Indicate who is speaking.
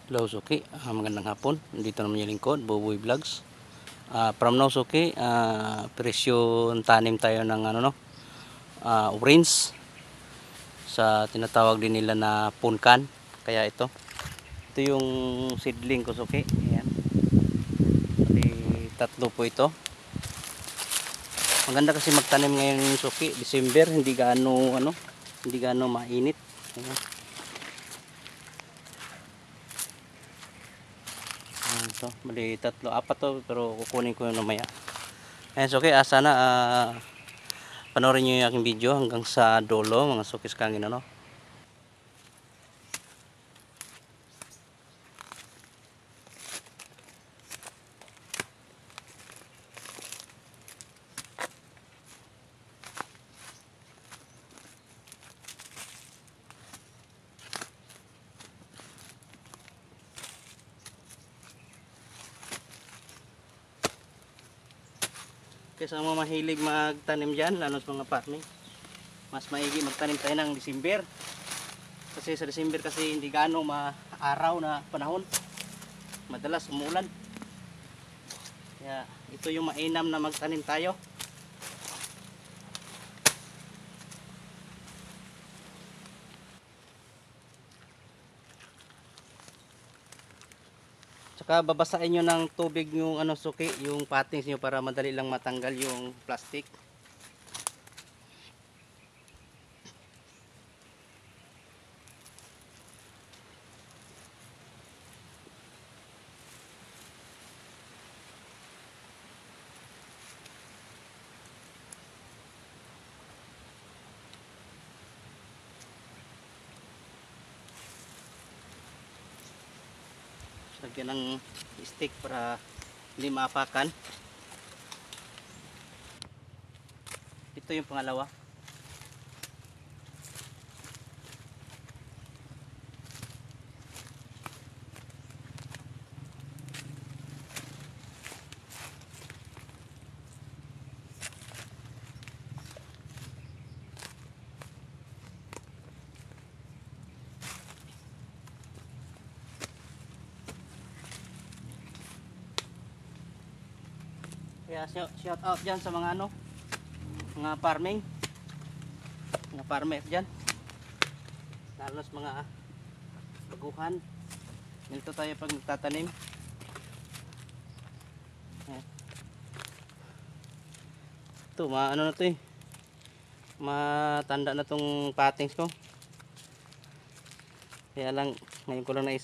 Speaker 1: Hello Suki, magandang hapon. Dito naman yung lingkod, Boboy Vlogs. From now Suki, presyo tanim tayo ng orange sa tinatawag din nila na punkan. Kaya ito yung seedling ko Suki. Ayan. Pati tatlo po ito. Maganda kasi magtanim ngayon Suki, December, hindi gaano mainit. Ayan. Ito, mali tatlo, apat to, pero kukunin ko yung namaya. Ayan, so okay, sana panoorin nyo yung aking video hanggang sa dulo, mga sukis kangin ano. Okay, sa mga mahilig magtanim dyan, lalo sa mga farming, mas maigi magtanim tayo ng December. Kasi sa December kasi hindi gaano maaraw na panahon, madalas umulan. Kaya ito yung mainam na magtanim tayo. Tsaka babasahin nyo ng tubig yung suki, yung patings nyo para madali lang matanggal yung plastic. Lagyan ng stick para hindi maapakan. Ito yung pangalawa. Kaya shout out dyan sa mga mga farming, mga farmer dyan, lalo sa mga baguhan. Ganito tayo pag nagtatanim. Ito, na to eh, matanda na tong patings ko. Kaya lang, ngayon ko lang naisip